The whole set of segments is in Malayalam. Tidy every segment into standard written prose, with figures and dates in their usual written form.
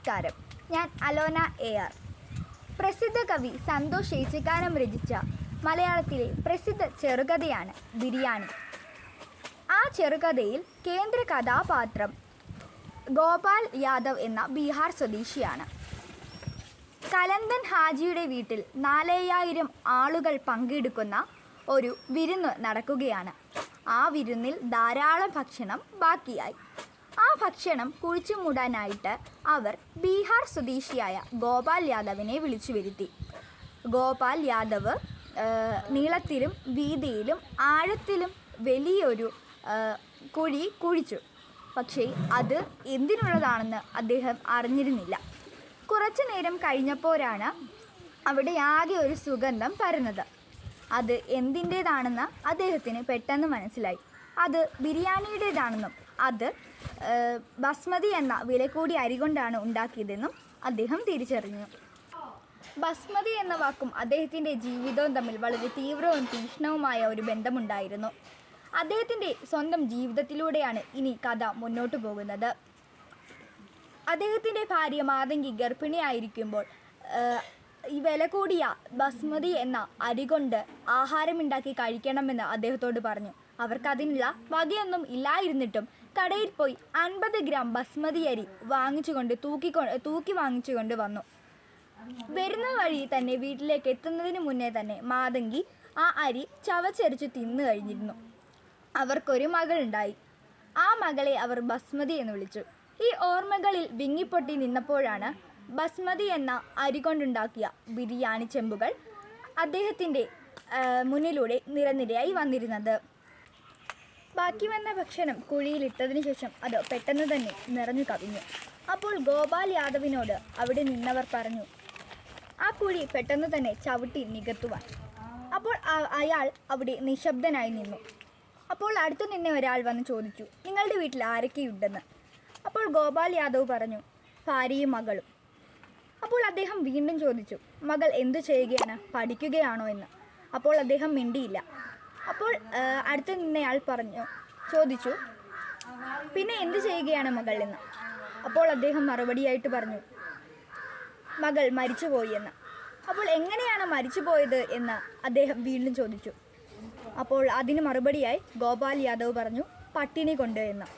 നമസ്കാരം. ഞാൻ അലോന AR. പ്രസിദ്ധ കവി സന്തോഷ് ഏച്ചിക്കാനം രചിച്ച മലയാളത്തിലെ പ്രസിദ്ധ ചെറുകഥയാണ് ബിരിയാണി. ആ ചെറുകഥയിൽ കേന്ദ്ര കഥാപാത്രം ഗോപാൽ യാദവ് എന്ന ബീഹാർ സ്വദേശിയാണ്. കലന്തൻ ഹാജിയുടെ വീട്ടിൽ 4000 ആളുകൾ പങ്കെടുക്കുന്ന ഒരു വിരുന്ന് നടക്കുകയാണ്. ആ വിരുന്നിൽ ധാരാളം ഭക്ഷണം ബാക്കിയായി. ആ ഭക്ഷണം കുഴിച്ചു മൂടാനായിട്ട് അവർ ബീഹാർ സ്വദേശിയായ ഗോപാൽ യാദവിനെ വിളിച്ചു വരുത്തി. ഗോപാൽ യാദവ് നീളത്തിലും വീതിയിലും ആഴത്തിലും വലിയൊരു കുഴി കുഴിച്ചു. പക്ഷേ അത് എന്തിനുള്ളതാണെന്ന് അദ്ദേഹം അറിഞ്ഞിരുന്നില്ല. കുറച്ചു നേരം കഴിഞ്ഞപ്പോഴാണ് അവിടെ ആകെ ഒരു സുഗന്ധം പരന്നത്. അത് എന്തിൻ്റേതാണെന്ന് അദ്ദേഹത്തിന് പെട്ടെന്ന് മനസ്സിലായി. അത് ബിരിയാണിയുടേതാണെന്നും അത് ബസ്മതി എന്ന വില കൂടിയ അരി കൊണ്ടാണ് ഉണ്ടാക്കിയതെന്നും അദ്ദേഹം തിരിച്ചറിഞ്ഞു. ബസ്മതി എന്ന വാക്കും അദ്ദേഹത്തിൻ്റെ ജീവിതവും തമ്മിൽ വളരെ തീവ്രവും തീക്ഷ്ണവുമായ ഒരു ബന്ധമുണ്ടായിരുന്നു. അദ്ദേഹത്തിൻ്റെ സ്വന്തം ജീവിതത്തിലൂടെയാണ് ഇനി കഥ മുന്നോട്ടു പോകുന്നത്. അദ്ദേഹത്തിൻ്റെ ഭാര്യ മാതങ്കി ഗർഭിണിയായിരിക്കുമ്പോൾ ഈ വില കൂടിയ ബസ്മതി എന്ന അരി കൊണ്ട് ആഹാരമുണ്ടാക്കി കഴിക്കണമെന്ന് അദ്ദേഹത്തോട് പറഞ്ഞു. അവർക്കതിനുള്ള വകയൊന്നും ഇല്ലായിരുന്നിട്ടും കടയിൽ പോയി 50 ഗ്രാം ബസ്മതി അരി തൂക്കി വാങ്ങിച്ചുകൊണ്ട് വന്നു. വരുന്ന വഴി തന്നെ വീട്ടിലേക്ക് എത്തുന്നതിന് മുന്നേ തന്നെ മാതങ്കി ആ അരി ചവച്ചരച്ച് തിന്നു കഴിഞ്ഞിരുന്നു. അവർക്കൊരു മകളുണ്ടായി. ആ മകളെ അവർ ബസ്മതി എന്ന് വിളിച്ചു. ഈ ഓർമ്മകളിൽ വിങ്ങിപ്പൊട്ടി നിന്നപ്പോഴാണ് ബസ്മതി എന്ന അരി കൊണ്ടുണ്ടാക്കിയ ബിരിയാണി ചെമ്പുകൾ അദ്ദേഹത്തിൻ്റെ മുന്നിലൂടെ നിരനിരയായി വന്നിരുന്നത്. ബാക്കി വന്ന ഭക്ഷണം കുഴിയിലിട്ടതിന് ശേഷം അത് പെട്ടെന്ന് തന്നെ നിറഞ്ഞു കവിഞ്ഞു. അപ്പോൾ ഗോപാൽ യാദവിനോട് അവിടെ നിന്നവർ പറഞ്ഞു ആ കുഴി പെട്ടെന്ന് തന്നെ ചവിട്ടി നികത്തുവാൻ. അപ്പോൾ അയാൾ അവിടെ നിശബ്ദനായി നിന്നു. അപ്പോൾ അടുത്തു നിന്നെ ഒരാൾ വന്ന് ചോദിച്ചു, നിങ്ങളുടെ വീട്ടിൽ ആരൊക്കെയുണ്ടെന്ന്. അപ്പോൾ ഗോപാൽ യാദവ് പറഞ്ഞു, ഭാര്യയും മകളും. അപ്പോൾ അദ്ദേഹം വീണ്ടും ചോദിച്ചു, മകൾ എന്തു ചെയ്യുകയാണ്, പഠിക്കുകയാണോ എന്ന്. അപ്പോൾ അദ്ദേഹം മിണ്ടിയില്ല. അപ്പോൾ അടുത്ത് നിന്നയാൾ ചോദിച്ചു, പിന്നെ എന്തു ചെയ്യുകയാണ് മകൾ എന്ന്. അപ്പോൾ അദ്ദേഹം മറുപടിയായിട്ട് പറഞ്ഞു, മകൾ മരിച്ചുപോയി എന്ന്. അപ്പോൾ എങ്ങനെയാണ് മരിച്ചു പോയത് എന്ന് അദ്ദേഹം വീണ്ടും ചോദിച്ചു. അപ്പോൾ അതിന് മറുപടിയായി ഗോപാൽ യാദവ് പറഞ്ഞു, പട്ടിണി കൊണ്ട് എന്ന്.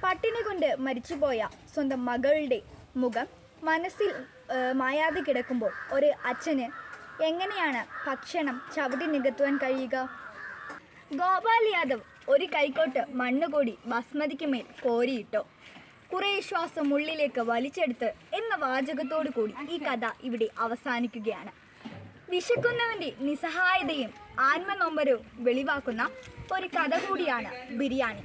പട്ടിണി കൊണ്ട് മരിച്ചുപോയ സ്വന്തം മകളുടെ മുഖം മനസ്സിൽ മായാതെ കിടക്കുമ്പോൾ ഒരു അച്ഛന് എങ്ങനെയാണ് ഭക്ഷണം ചവിട്ടി നികത്തുവാൻ കഴിയുക? ഗോപാൽ യാദവ് ഒരു കൈക്കോട്ട് മണ്ണുകൂടി ബസ്മതിക്ക് മേൽ കോരിയിട്ടോ. കുറേ ശ്വാസം ഉള്ളിലേക്ക് വലിച്ചെടുത്ത് എന്ന വാചകത്തോടു കൂടി ഈ കഥ ഇവിടെ അവസാനിക്കുകയാണ്. വിശക്കുന്നവൻ്റെ നിസ്സഹായതയും ആത്മനൊമ്പരവും വെളിവാക്കുന്ന ഒരു കഥ കൂടിയാണ് ബിരിയാണി.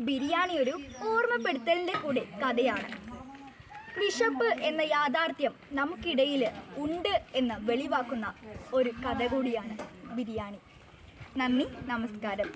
ബിരിയാണി ഒരു ഓർമ്മപ്പെടുത്തലിൻ്റെ കൂടെ കഥയാണ്. വിശപ്പ് എന്ന യാഥാർത്ഥ്യം നമുക്കിടയിൽ ഉണ്ട് എന്ന് വെളിവാക്കുന്ന ഒരു കഥ കൂടിയാണ് ബിരിയാണി. നന്ദി, നമസ്കാരം.